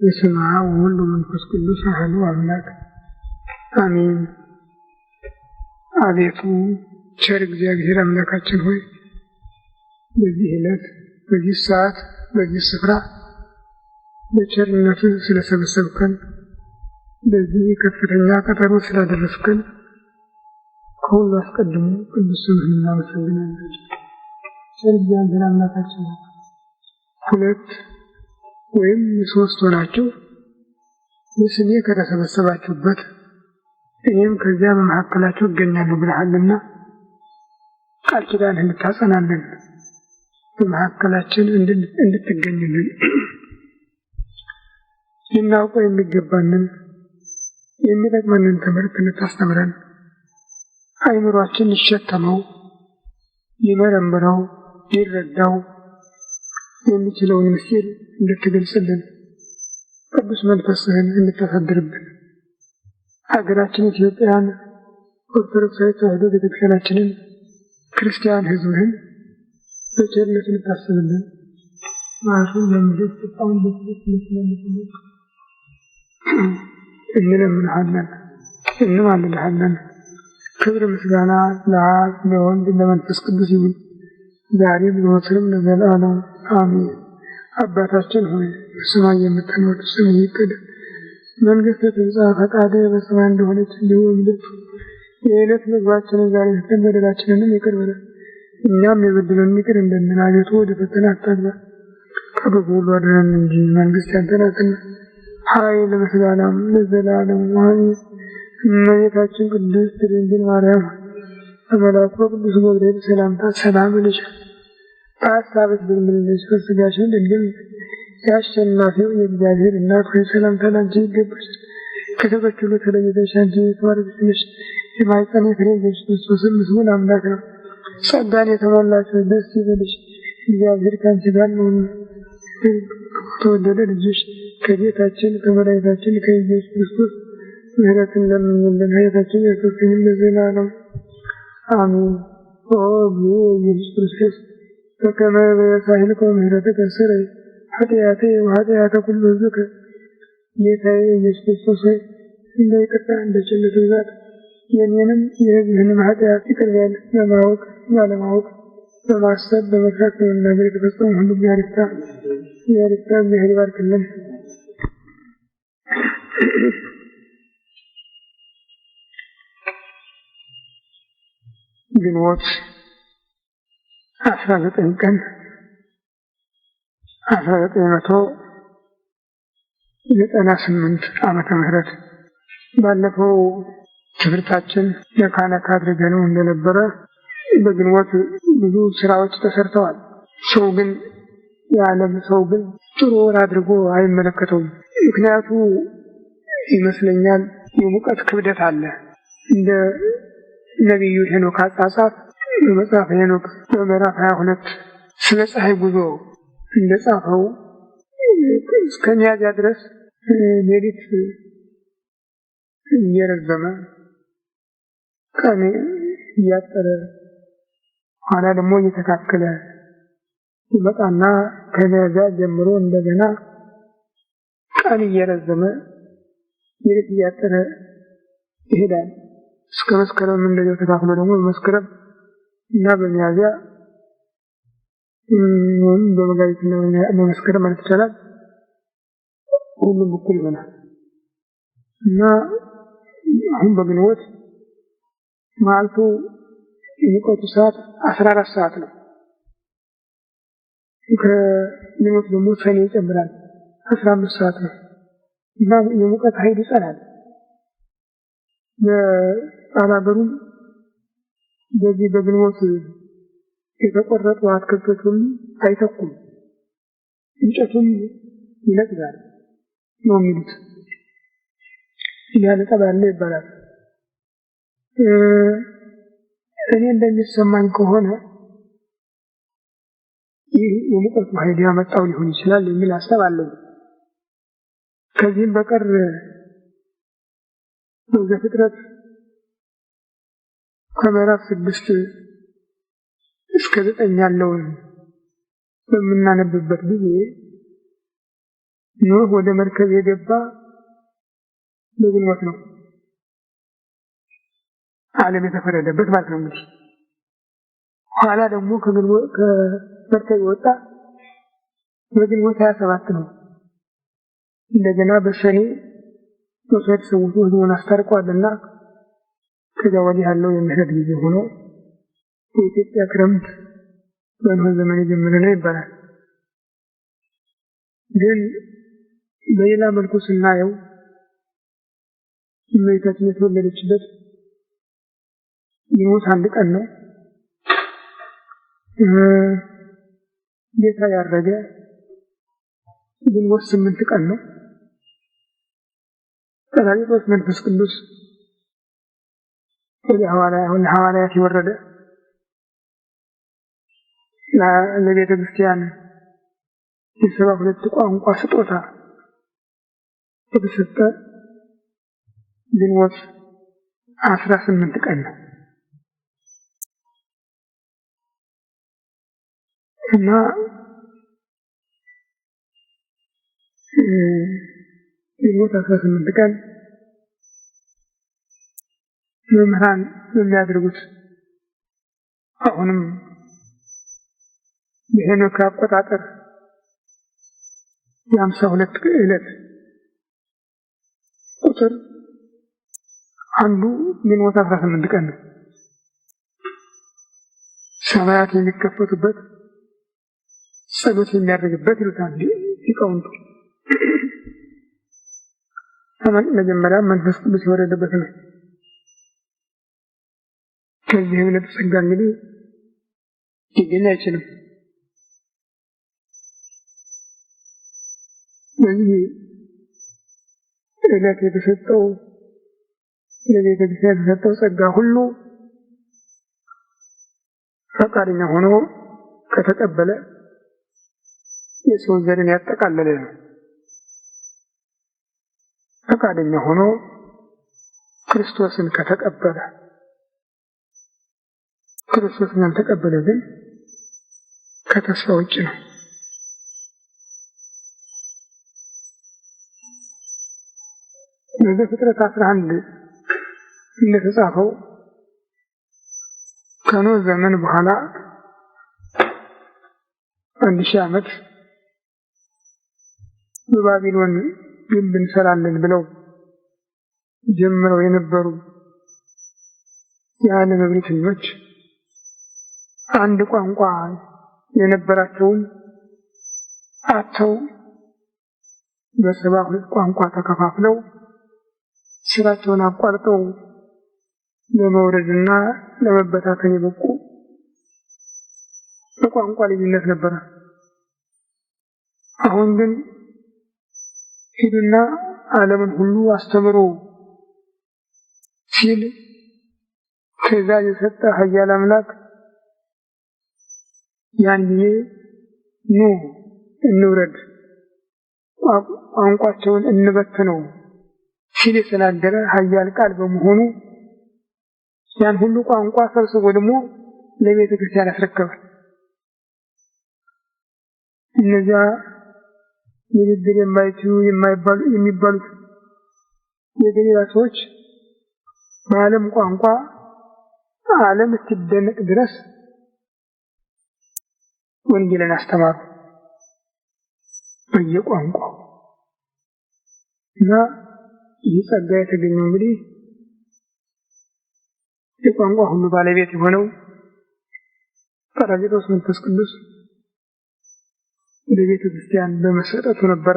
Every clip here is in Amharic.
በስመ አብ ወወልድ ወመንፈስ ቅዱስ አሐዱ አምላክ አሜን። አቤቱ ቸር እግዚአብሔር አምላካችን ሆይ በዚህ ዕለት በዚህ ሰዓት በዚህ ስፍራ በቸርነትህ ስለሰበሰብከን በዚህ ከፍተኛ ቀጠሮ ስላደረስከን ከሁሉ አስቀድሞ ቅዱስ ስምህን እናመሰግናለን። ቸር እግዚአብሔር አምላካችን ሁለት ወይም ሶስት ሆናችሁ በስሜ ከተሰበሰባችሁበት እኔም ከዚያ በመካከላችሁ እገኛለሁ ብለሃልና ቃል ኪዳንህን እንድታጸናልን በመካከላችን እንድትገኝልን ልናውቀው የሚገባንን የሚጠቅመንን ትምህርት እንድታስተምረን አእምሯችን ሊሸከመው ሊመረምረው ሊረዳው የሚችለውን ምስጢር እንድትገልጽልን ቅዱስ መንፈስህን እንድታሳድርብን ሀገራችን ኢትዮጵያን ኦርቶዶክሳዊ ተዋሕዶ ቤተክርስቲያናችንን ክርስቲያን ሕዝብህን በቸርነት እንድታስብልን ማሹን ለምድር ጥጣውን በስለት ስለምትልቅ እንማልድሃለን። ክብር ምስጋና ለአብ ለወልድ ለመንፈስ ቅዱስ ይሁን ዛሬም ዘወትርም ለዘላለሙ አሜን። አባታችን ሆይ በሰማይ የምትኖር ስምህ ይቀደስ፣ መንግሥትህ ትምጣ፣ ፈቃድህ በሰማይ እንደሆነች እንዲሁ በምድር። የዕለት ምግባችንን ዛሬ ስጠን፣ በደላችንንም ይቅር በለን እኛም የበደሉንን ይቅር እንደምንል፣ አቤቱ ወደ ፈተና አታግባን ከክፉ ሁሉ አድነን እንጂ መንግሥት ያንተ ናትና ኃይል ምስጋናም ለዘላለሙ አሜን። እመቤታችን ቅድስት ድንግል ማርያም በመልአኩ ቅዱስ ገብርኤል ሰላምታ ሰላም እልሻለሁ። በሐሳብሽ ድንግል ነሽ፣ በሥጋሽም ድንግል ነሽ። የአሸናፊው የእግዚአብሔር እናት ሆይ ሰላምታ ላንቺ ይገባሻል። ከሴቶች ሁሉ ተለይተሽ አንቺ የተባረክሽ ነሽ፣ የማኅፀንሽ ፍሬ ኢየሱስ ክርስቶስም ምስጉን አምላክ ነው። ጸጋን የተሞላሽ ሆይ ደስ ይበልሽ፣ እግዚአብሔር ከአንቺ ጋር ነውና ከተወደደ ልጅሽ ከጌታችን ከመድኃኒታችን ከኢየሱስ ክርስቶስ ምሕረትን ለምኝልን ኃጢአታችንን ያስተሰርይልን ለዘላለሙ አሜን። ኦ ኢየሱስ ክርስቶስ በከመ በሳህልከ ምሕረትከ ሥረይ ኃጢአቴ ወኃጢአተ ኩሉ ሕዝብከ። ጌታዬ ኢየሱስ ክርስቶስ ሆይ እንደ ይቅርታ እንደ ቸርነትህ ብዛት የእኔንም የሕዝብህንም ኃጢአት ይቅር በል። በማወቅ ባለማወቅ በማሰብ በመስራት በመናገር የተፈጸመ ሁሉ እግዚአብሔር ይፍታ። እግዚአብሔር ይባርክልን። ግንቦት 19 ቀን 1998 ዓመተ ምህረት ባለፈው ትምህርታችን ለካህናት አድርገነው እንደነበረ በግንቦት ብዙ ስራዎች ተሰርተዋል። የዓለም ሰው ግን ጥሩ ወር አድርጎ አይመለከተውም። ምክንያቱ ይመስለኛል የሙቀት ክብደት አለ። እንደ ነቢዩ ሄኖክ አጻጻፍ በመጽሐፈ ሄኖክ በምዕራፍ 22 ስለ ፀሐይ ጉዞ እንደጻፈው እስከ ሚያዝያ ድረስ ሌሊት እየረዘመ ቀን እያጠረ ኋላ ደግሞ እየተካከለ ይመጣና ከሚያዝያ ጀምሮ እንደገና ቀን እየረዘመ ሌሊት እያጠረ ይሄዳል። እስከ መስከረም እንደዚያው ተካክሎ ደግሞ በመስከረም እና በሚያዝያ በመጋቢትና በመስከረም ማለት ይቻላል ሁሉም እኩል ይሆናል እና አሁን በግንቦት ማለቱ የሙቀቱ ሰዓት 14 ሰዓት ነው። ከግንቦት ደግሞ ሰኔ ይጨምራል 15 ሰዓት ነው እና የሙቀት ኃይል ይጸናል። በአላገሩም በዚህ በግንቦት የተቆረጡ አትክልቶችም አይተኩም፣ እንጨቱም ይነቅዛል ነው የሚሉት። ያለ ጠባለ ይባላል። እኔ እንደሚሰማኝ ከሆነ ይህ የሙቀቱ ኃይል ያመጣው ሊሆን ይችላል የሚል ሀሳብ አለኝ። ከዚህም በቀር በዘፍጥረት ከምዕራፍ 6 እስከ 9 ያለውን በምናነብበት ጊዜ ኖህ ወደ መርከብ የገባ በግንቦት ነው። ዓለም የተፈረደበት ማለት ነው። እንግዲህ ኋላ ደግሞ ከመርከብ ወጣ በግንቦት 27 ነው። እንደገና በሰኔ ሶስት ሰዎች ወዲያውን አስታርቋልና ከዚያ ወዲህ ያለው የምህረት ጊዜ ሆኖ የኢትዮጵያ ክረምት በኖህ ዘመን የጀመረ ነው ይባላል። ግን በሌላ መልኩ ስናየው እመቤታችን የተወለደችበት ግንቦት 1 ቀን ነው። ጌታ ያረገ ግንቦት 8 ቀን ነው። ጰራቅሊጦስ መንፈስ ቅዱስ ወደ ሐዋርያት የወረደ ለቤተ ክርስቲያን የ72 ቋንቋ ስጦታ የተሰጠ ግንቦት 18 ቀን ነው እና ግንቦት 18 ቀን መምህራን የሚያደርጉት አሁንም የሄኖክ አቆጣጠር የ52 ዕለት ቁጥር አንዱ ግንቦት 18 ቀን ነው። ሰማያት የሚከፈቱበት ጸሎት የሚያደርግበት ይሉታል ሊቃውንቱ። መጀመሪያ መንፈስ ቅዱስ የወረደበት ነው። ከዚህ ዕለት ጸጋ እንግዲህ ሊገኝ አይችልም። በዚህ ዕለት የተሰጠው ለቤተ ክርስቲያን የተሰጠው ጸጋ ሁሉ ፈቃደኛ ሆኖ ከተቀበለ የሰው ዘርን ያጠቃለለ ነው። ፈቃደኛ ሆኖ ክርስቶስን ከተቀበለ፣ ክርስቶስን ያልተቀበለ ግን ከተስፋ ውጭ ነው። በዘፍጥረት 11 እንደተጻፈው ከኖህ ዘመን በኋላ 1000 ዓመት በባቢሎን ግንብ እንሰራለን ብለው ጀምረው የነበሩ የዓለም እብሪተኞች አንድ ቋንቋ የነበራቸውን አጥተው በ72 ቋንቋ ተከፋፍለው ስራቸውን አቋርጠው ለመውረድና ለመበታተን የበቁ በቋንቋ ልዩነት ነበረ። አሁን ግን ሂዱና ዓለምን ሁሉ አስተምሩ ሲል ትእዛዝ የሰጠ ኃያል አምላክ ያን ጊዜ ኑ እንውረድ፣ ቋንቋቸውን እንበትነው ሲል የተናገረ ኃያል ቃል በመሆኑ ያን ሁሉ ቋንቋ ሰብስቦ ደግሞ ለቤተ ክርስቲያን ያስረከበ። እነዚያ ንግግር የማይችሉ የሚባሉት የገሊላ ሰዎች በዓለም ቋንቋ ዓለም እስኪደነቅ ድረስ ወንጌልን አስተማሩ በየቋንቋው። እና ይህ ጸጋ የተገኘው እንግዲህ የቋንቋ ሁሉ ባለቤት የሆነው ጰራቅሊጦስ መንፈስ ቅዱስ ለቤተ ክርስቲያን በመሰጠቱ ነበረ።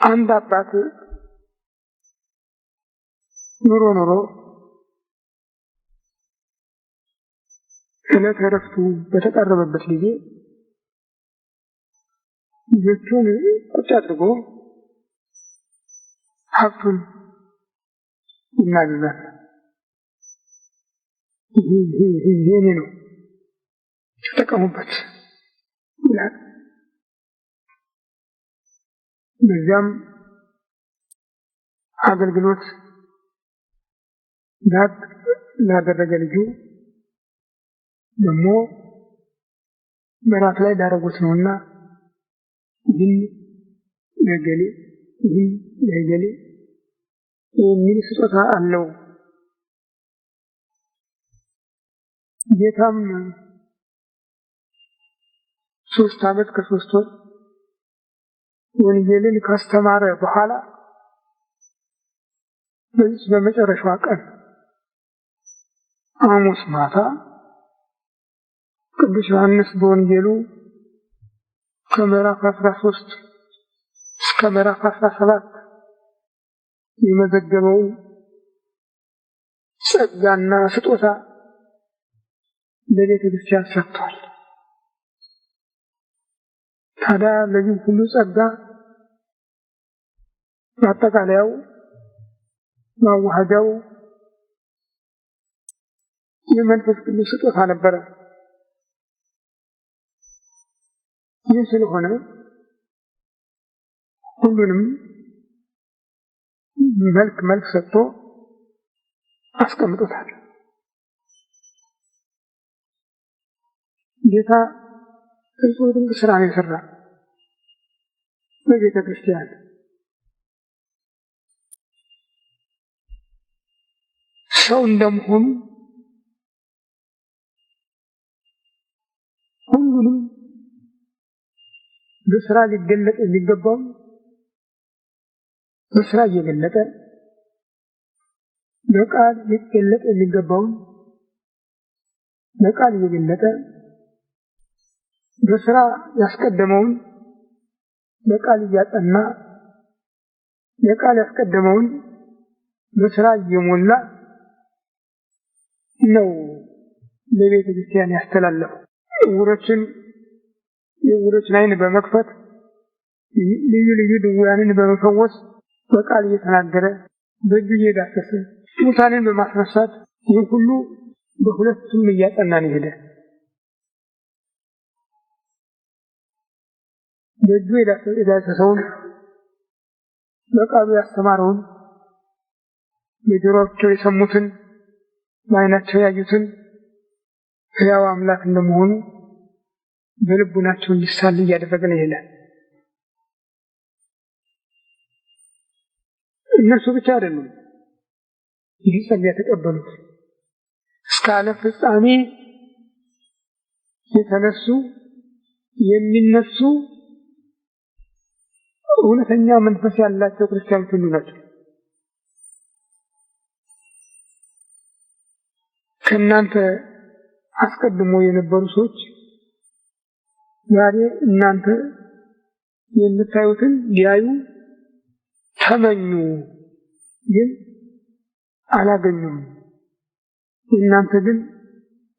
አንድ አባት ኑሮ ዕለተ ዕረፍቱ በተቃረበበት ጊዜ ልጆቹን ቁጭ አድርጎ ሀብቱን ይናገራል። ይሄ የኔ ነው ተጠቀሙበት ይላል። በዚያም አገልግሎት ላደረገ ልጁ ደግሞ በራት ላይ ዳረጉት ነውና ይህን ለገሌ ይህን ለገሌ የሚል ስጦታ አለው። ጌታም 3 ዓመት ከ3 ወር ወንጌልን ካስተማረ በኋላ በመጨረሻው ቀን ሐሙስ ማታ ቅዱስ ዮሐንስ በወንጌሉ ከምዕራፍ 13 እስከ ምዕራፍ 17 የመዘገበው ጸጋና ስጦታ ለቤተ ክርስቲያን ሰጥቷል። ታዲያ ለዚህ ሁሉ ጸጋ ማጠቃለያው ማዋሃጃው የመንፈስ ቅዱስ ስጦታ ነበረ። ይህ ስለሆነ ሁሉንም መልክ ሰጥቶ አስቀምጦታል። ጌታ እጹብ ድንቅ ስራ ነው የሰራ በቤተ ክርስቲያን። ሰው እንደመሆኑ ሁሉንም በስራ ሊገለጥ የሚገባው በስራ እየገለጠ በቃል ሊገለጥ የሚገባው በቃል እየገለጠ በስራ ያስቀደመውን በቃል እያጠና በቃል ያስቀደመውን በስራ እየሞላ ነው ለቤተ ክርስቲያን ያስተላለፈው። የዕውሮችን ዓይን በመክፈት ልዩ ልዩ ድውያንን በመፈወስ በቃል እየተናገረ በእጁ እየዳሰሰ ሙታንን በማስነሳት ይህ ሁሉ በሁለቱም እያጠናን ሄደ። በእጁ የዳሰሰውን በቃሉ ያስተማረውን በጆሮአቸው የሰሙትን በዓይናቸው ያዩትን ሕያው አምላክ እንደመሆኑ በልቡናቸው እንዲሳል እያደረገን ይሄዳል። እነሱ ብቻ አይደሉም ይህ ጸጋ የተቀበሉት፣ እስከ ዓለም ፍጻሜ የተነሱ የሚነሱ እውነተኛ መንፈስ ያላቸው ክርስቲያኖች ሁሉ ናቸው። ከእናንተ አስቀድሞ የነበሩ ሰዎች ዛሬ እናንተ የምታዩትን ሊያዩ ተመኙ፣ ግን አላገኙም። እናንተ ግን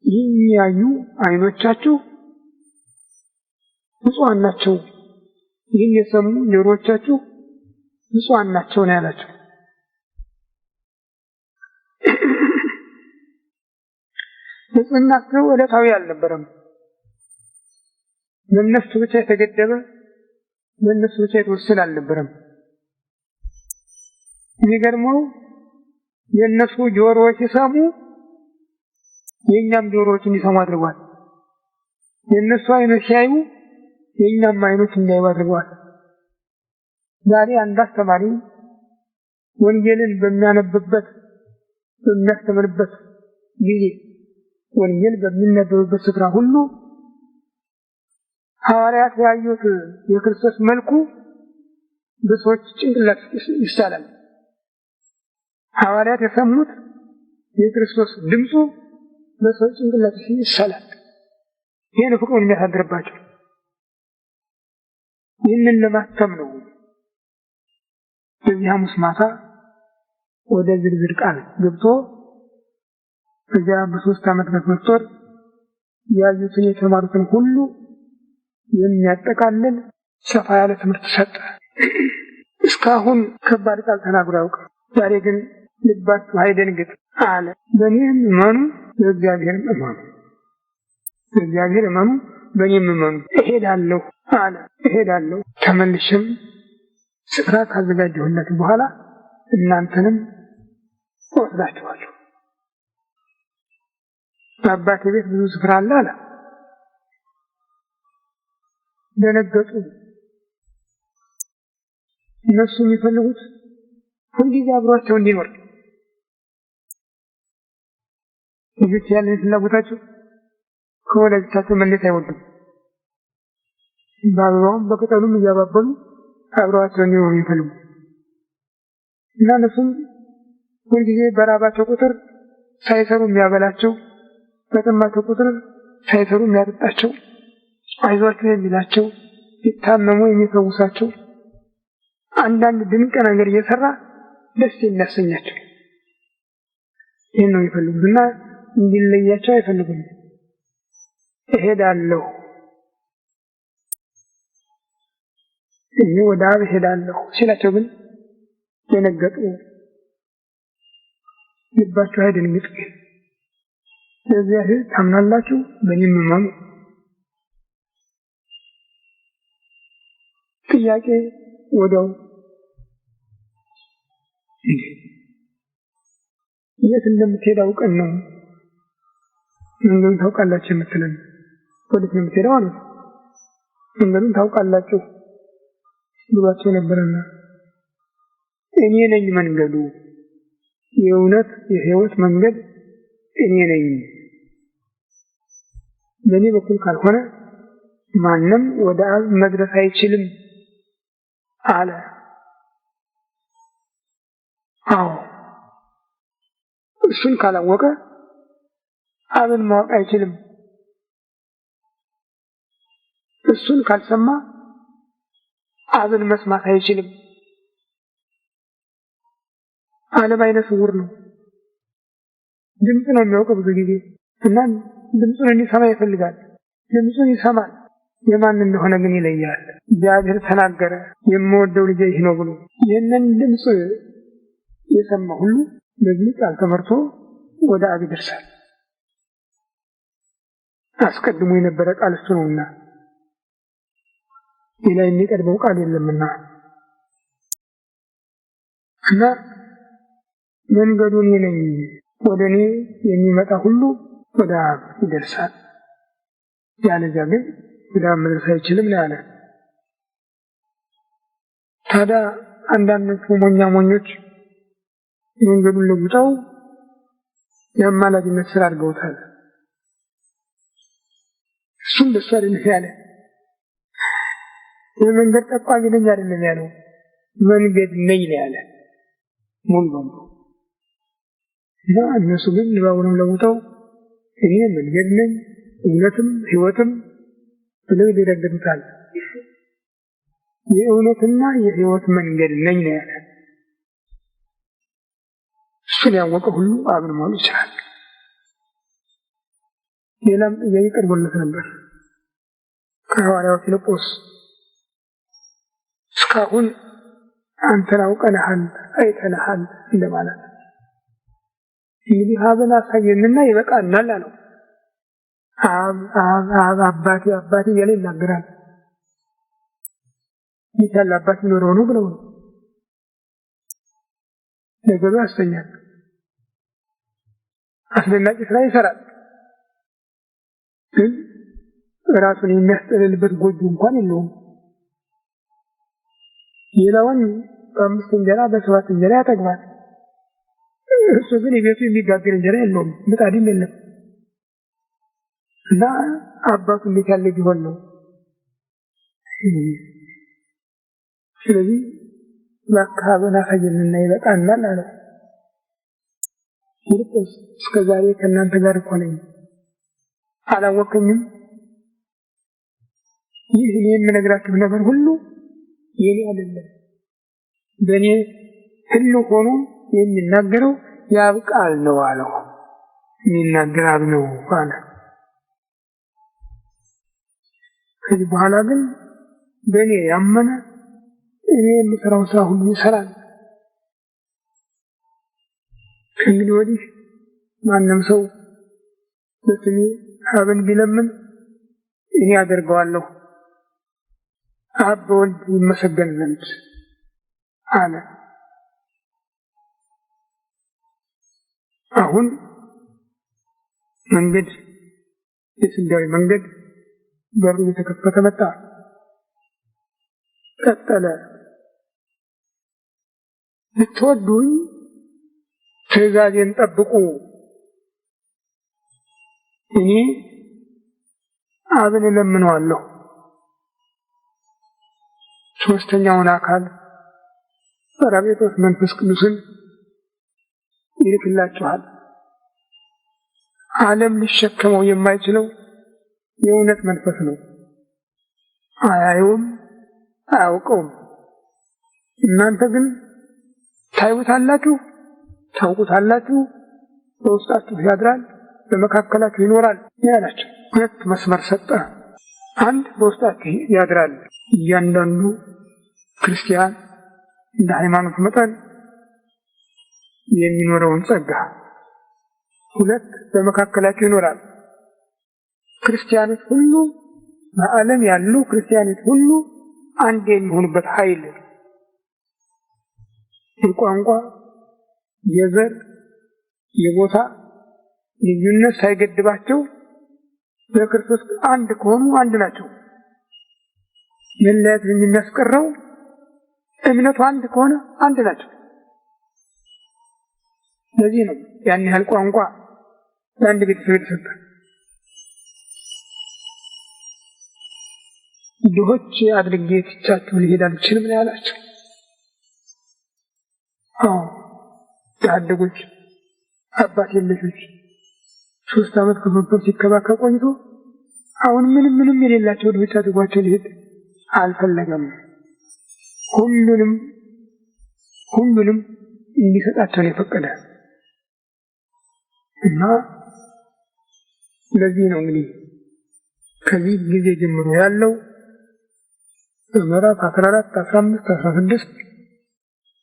የሚያዩ ዓይኖቻችሁ ብፁዓን ናቸው፣ ይህን የሰሙ ጆሮቻችሁ ብፁዓን ናቸው ነው ያላቸው። ንጽሕናቸው ዕለታዊ አልነበረም። በእነሱ ብቻ የተገደበ በእነሱ ብቻ የተወሰነ አልነበረም። የሚገርመው የእነሱ ጆሮዎች ሲሰሙ የእኛም ጆሮዎች እንዲሰሙ አድርጓል። የእነሱ ዓይኖች ሲያዩ የእኛም ዓይኖች እንዲያዩ አድርጓል። ዛሬ አንድ አስተማሪ ወንጌልን በሚያነብበት በሚያስተምርበት ጊዜ ወንጌል በሚነበብበት ስፍራ ሁሉ ሐዋርያት ያዩት የክርስቶስ መልኩ በሰዎች ጭንቅላት ይሳላል። ሐዋርያት የሰሙት የክርስቶስ ድምፁ በሰዎች ጭንቅላት ይሳላል። ይህን ፍቅሩን የሚያሳድርባቸው ይህንን ለማተም ነው። በዚህ ሐሙስ ማታ ወደ ዝርዝር ቃል ገብቶ እዚያ በ3 ዓመት ከ3 ወር ያዩትን የተማሩትን ሁሉ የሚያጠቃልል ሰፋ ያለ ትምህርት ሰጠ። እስካሁን ከባድ ቃል ተናግሮ ያውቃል። ዛሬ ግን ልባችሁ አይደንግጥ አለ። በእኔም እመኑ በእግዚአብሔርም እመኑ፣ በእግዚአብሔር እመኑ በእኔም እመኑ። እሄዳለሁ አለ። እሄዳለሁ ተመልሼም ስፍራ ካዘጋጀሁለት በኋላ እናንተንም እወስዳችኋለሁ። በአባቴ ቤት ብዙ ስፍራ አለ አለ። ደነገጡ። እነሱ የሚፈልጉት ሁልጊዜ አብሯቸው እንዲኖር ልጆች ያለን ፍላጎታቸው ከወላጆቻቸው መለየት አይወዱም። በአበባውም በቅጠሉም እያባበሉ አብረዋቸው እንዲኖሩ የሚፈልጉ እና እነሱም ሁልጊዜ በራባቸው ቁጥር ሳይሰሩ የሚያበላቸው፣ በጠማቸው ቁጥር ሳይሰሩ የሚያጠጣቸው፣ አይዟቸው የሚላቸው፣ ሲታመሙ የሚፈውሳቸው፣ አንዳንድ ድንቅ ነገር እየሰራ ደስ የሚያሰኛቸው ይህን ነው የሚፈልጉት እና እንዲለያቸው አይፈልጉም። እሄዳለሁ እኔ ወደ አብ እሄዳለሁ ሲላቸው ግን ደነገጡ። ልባቸው አይደንግጥ። ለእግዚአብሔር ታምናላችሁ፣ በእኔም እመኑ። ጥያቄ ወዲያው የት እንደምትሄድ አውቀን ነው መንገዱን ታውቃላችሁ የምትለን? ወዴት ነው የምትሄደው አሉት። መንገዱን ታውቃላችሁ ብሏቸው ነበርና እኔ ነኝ መንገዱ፣ የእውነት የሕይወት መንገድ እኔ ነኝ። በእኔ በኩል ካልሆነ ማንም ወደ አብ መድረስ አይችልም አለ። አዎ እሱን ካላወቀ አብን ማወቅ አይችልም። እሱን ካልሰማ አብን መስማት አይችልም። ዓለም አይነ ስውር ነው። ድምፅ ነው የሚያውቀው ብዙ ጊዜ እና ድምፁን እንዲሰማ ይፈልጋል። ድምፁን ይሰማል፣ የማን እንደሆነ ግን ይለያል። እግዚአብሔር ተናገረ የምወደው ልጄ ይህ ነው ብሎ ይህንን ድምፅ የሰማ ሁሉ በዚህ ቃል ተመርቶ ወደ አብ ይደርሳል። አስቀድሞ የነበረ ቃል እሱ ነውና ሌላ የሚቀድመው ቃል የለምና እና መንገዱ እኔ ነኝ፣ ወደ እኔ የሚመጣ ሁሉ ወደ አብ ይደርሳል፣ ያለዚያ ግን ወደ አብ መድረስ አይችልም ነው ያለ። ታዲያ አንዳንዶቹ ሞኞች መንገዱን ለውጠው የአማላጅነት ስራ አድርገውታል። እሱም ደስ አይልም ያለ የመንገድ ጠቋሚ ነኝ አይደለም ያለው፣ መንገድ ነኝ ነው ያለ ሙሉ በሙሉ። እና እነሱ ግን ልባቡንም ለውጠው እኔ መንገድ ነኝ እውነትም ሕይወትም ብለው ይደረድሩታል። የእውነትና የሕይወት መንገድ ነኝ ነው ያለ። እሱን ያወቀ ሁሉ አብን ማወቅ ይችላል። ሌላም ጥያቄ ቀርቦለት ነበር ከሐዋርያው ፊልጶስ። እስካሁን አንተን አውቀንሃል አይተንሃል እንደማለት እንግዲህ አብን አሳየንና ይበቃናል አለው። አብ አባቴ አባቴ እያለ ይናገራል። ይህ ያለ አባት ሊኖረው ነው ብለው ነገሩ ያሰኛል። አስደናቂ ስራ ይሰራል። ግን ራሱን የሚያስጠልልበት ጎጆ እንኳን የለውም። ሌላውን በ5 እንጀራ በ7 እንጀራ ያጠግባል። እሱ ግን የቤቱ የሚጋገር እንጀራ የለውም፣ ምጣድም የለም። እና አባቱ እንዴት ያለ ቢሆን ነው? ስለዚህ ለአካባቢውን አሳየንና ይበቃናል አለ። ፊልጶስ እስከ ዛሬ ከእናንተ ጋር እኮ ነኝ፣ አላወቀኝም? ይህ እኔ የምነግራችሁ ነገር ሁሉ የኔ አይደለም፣ በእኔ ሁሉ ሆኖ የሚናገረው የአብ ቃል ነው አለው። የሚናገር አብ ነው አለ። ከዚህ በኋላ ግን በእኔ ያመነ እኔ የምሰራው ስራ ሁሉ ይሰራል። ከእንግዲህ ወዲህ ማንም ሰው በስሜ አብን ቢለምን እኔ አደርገዋለሁ፣ አብ በወልድ ይመሰገን ዘንድ አለ። አሁን መንገድ የስጋዊ መንገድ በሩ የተከፈተ መጣ። ቀጠለ። ብትወዱኝ ትእዛዜን ጠብቁ። እኔ አብን እለምነዋለሁ፣ ሶስተኛውን አካል ጰራቅሊጦስ መንፈስ ቅዱስን ይልክላችኋል። ዓለም ሊሸከመው የማይችለው የእውነት መንፈስ ነው። አያየውም፣ አያውቀውም። እናንተ ግን ታዩታላችሁ፣ ታውቁታላችሁ፣ በውስጣችሁ ያድራል፣ በመካከላችሁ ይኖራል ያላቸው። ሁለት መስመር ሰጠ። አንድ በውስጣችሁ ያድራል፣ እያንዳንዱ ክርስቲያን እንደ ሃይማኖት መጠን የሚኖረውን ጸጋ። ሁለት በመካከላችሁ ይኖራል። ክርስቲያኖች ሁሉ በዓለም ያሉ ክርስቲያኖች ሁሉ አንድ የሚሆኑበት ኃይል የቋንቋ፣ የዘር፣ የቦታ ልዩነት ሳይገድባቸው በክርስቶስ አንድ ከሆኑ አንድ ናቸው። መለያየት የሚያስቀረው እምነቱ አንድ ከሆነ አንድ ናቸው። ለዚህ ነው ያን ያህል ቋንቋ ለአንድ ቤተሰብ የተሰጠ። ድሆች አድርጌ ትቻችሁ ሊሄድ አልችልም ነው ያላቸው። ያደጎች አባት የለሾች 3 ዓመት ከመንፈስ ሲከባከብ ቆይቶ አሁን ምንም የሌላቸው ድሆች አድርጓቸው ሊሄድ አልፈለገም። ሁሉንም እንዲሰጣቸው ነው የፈቀደ እና ለዚህ ነው እንግዲህ ከዚህ ጊዜ ጀምሮ ያለው በምዕራፍ 14፣ 15፣ 16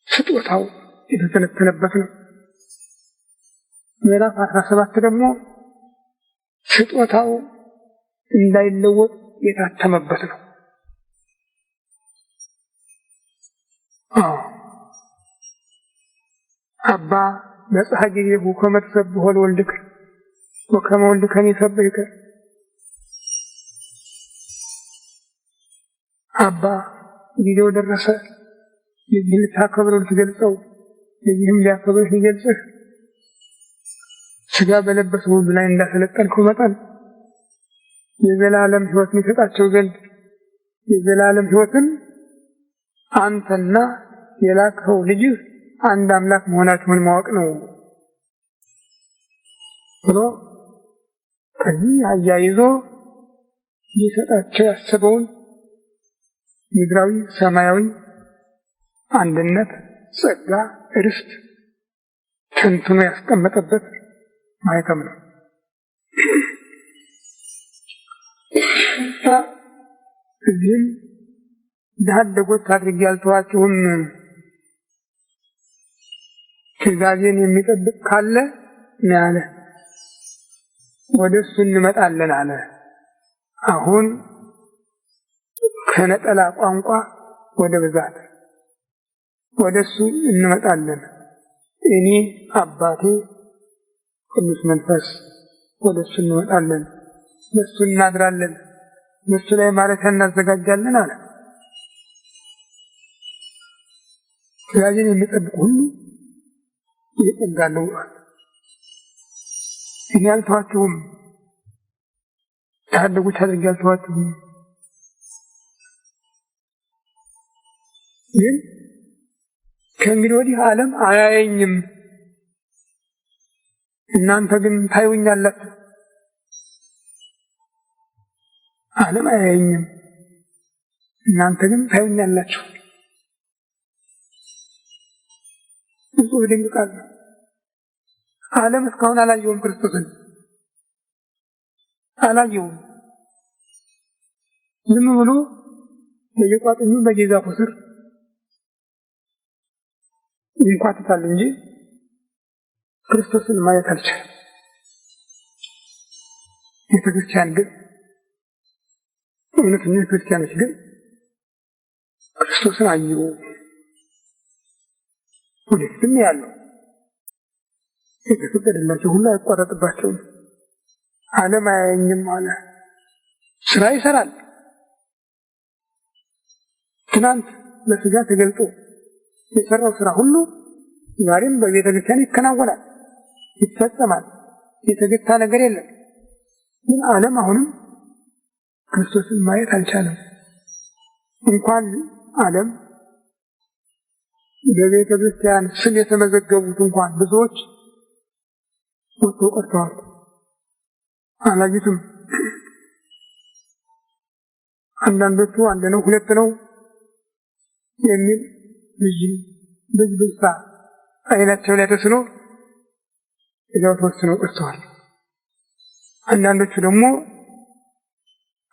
ስጦታው የተተነተነበት ነው። ምዕራፍ 17 ደግሞ ስጦታው እንዳይለወጥ የታተመበት ነው። አባ በጽሐ ጊዜሁ ከመ ትሰብሖ ለወልድከ ወከመ ወልድከኒ ይሰብሕከ። አባ ጊዜው ደረሰ፣ ልጅህን ልታከብረው ልትገልጸው፣ ልጅህም ሊያከብርህ ሊገልጽህ ሥጋ በለበሰ ሁሉ ላይ እንዳሰለጠንከው መጠን የዘላለም ሕይወትን ይሰጣቸው ዘንድ የዘላለም ሕይወትን አንተና የላከው ልጅህ አንድ አምላክ መሆናችሁን ማወቅ ነው ብሎ ከዚህ አያይዞ ሊሰጣቸው ያሰበውን ምድራዊ ሰማያዊ አንድነት፣ ጸጋ፣ ርስት ተንትኖ ያስቀመጠበት ማኅተም ነው። እዚህም ዳደጎች አድርጌ አልተዋችሁም፣ ትእዛዜን የሚጠብቅ ካለ ነው ያለ። ወደ እሱ እንመጣለን አለ። አሁን ከነጠላ ቋንቋ ወደ ብዛት ወደ እሱ እንመጣለን። እኔ አባቴ ቅዱስ መንፈስ ወደ እሱ እንመጣለን፣ በእሱ እናድራለን፣ በእሱ ላይ ማረፊያ እናዘጋጃለን አለ። ትእዛዜን የሚጠብቅ ሁሉ ይጠጋለሁ ብሏል። እኔ አልተዋችሁም፣ ታደጎች አድርጌ አልተዋችሁም። ግን ከእንግዲህ ወዲህ ዓለም አያየኝም፣ እናንተ ግን ታዩኛላችሁ። ዓለም አያየኝም፣ እናንተ ግን ታዩኛላችሁ። ብዙ ድንቅ ቃል ነው። ዓለም እስካሁን አላየውም፣ ክርስቶስን አላየውም። ዝም ብሎ በየቋጥኙ በየዛፉ ስር ይንኳትታል እንጂ ክርስቶስን ማየት አልቻለም። ቤተክርስቲያን ግን እውነተኛ ክርስቲያኖች ግን ክርስቶስን አዩ። ወደፊትም ያለው የተፈቀደላቸው ሁሉ አይቋረጥባቸውም። ዓለም አያየኝም አለ። ስራ ይሰራል፣ ትናንት ለስጋ ተገልጦ የሰራው ስራ ሁሉ ዛሬም በቤተ ክርስቲያን ይከናወናል፣ ይፈጸማል። የተገታ ነገር የለም። ግን ዓለም አሁንም ክርስቶስን ማየት አልቻለም። እንኳን ዓለም በቤተ ክርስቲያን ስም የተመዘገቡት እንኳን ብዙዎች ወጥተው ቀርተዋል፣ አላዩትም። አንዳንዶቹ አንድ ነው ሁለት ነው የሚል ብዥታ አይናቸው ላይ ተስሎ እዛው ተወስነው ቀርተዋል። አንዳንዶቹ ደግሞ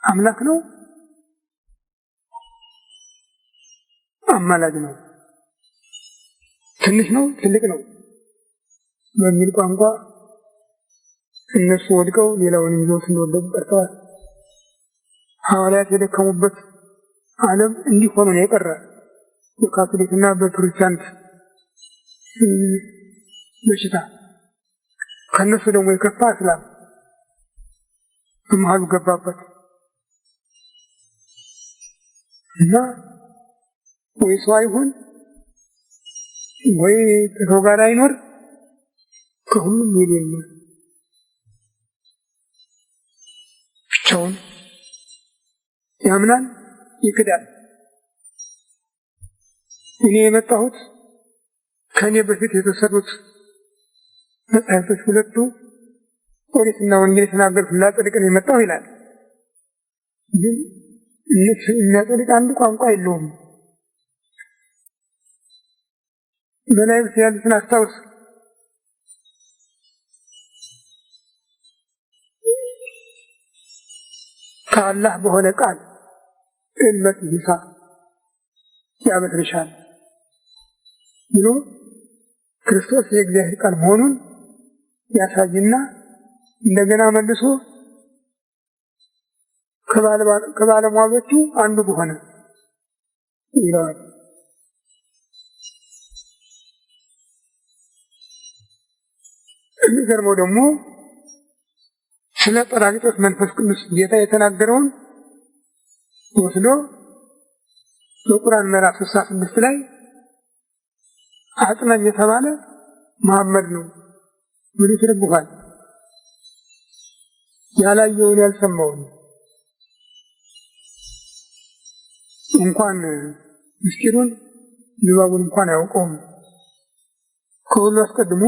አምላክ ነው፣ አማላጅ ነው፣ ትንሽ ነው፣ ትልቅ ነው በሚል ቋንቋ እነሱ ወድቀው ሌላውን ይዘው እንደወደቁ ቀርተዋል። ሐዋርያት የደከሙበት ዓለም እንዲህ ሆኖ ነው የቀረ። በካቶሊክና በፕሮቴስታንት በሽታ ከነሱ ደግሞ የከፋ እስላም በመሃሉ ገባበት እና ወይ ሰው አይሆን ወይ ከሰው ጋር አይኖር፣ ከሁሉም የሌለ ብቻውን ያምናል፣ ይክዳል። እኔ የመጣሁት ከኔ በፊት የተሰሩት መጽሐፍቶች ሁለቱ ኦሪትና ወንጌል የተናገሩት ላጸድቅ ነው የመጣሁ ይላል። ግን የሚያጸድቅ አንድ ቋንቋ የለውም። መላእክት ያሉትን አስታውስ። ከአላህ በሆነ ቃል እልመት ይሳ ያበስርሻል ብሎ ክርስቶስ የእግዚአብሔር ቃል መሆኑን ያሳይና እንደገና መልሶ ከባለሟሎቹ አንዱ በሆነ ይለዋል። የሚገርመው ደግሞ ስለ ጰራቅሊጦስ መንፈስ ቅዱስ ጌታ የተናገረውን ወስዶ በቁርአን ምዕራፍ 66 ላይ አጥናኝ የተባለ መሐመድ ነው ብሎ ይተረጉማል። ያላየውን ያልሰማውን እንኳን ምስጢሩን ንባቡን እንኳን አያውቀውም። ከሁሉ አስቀድሞ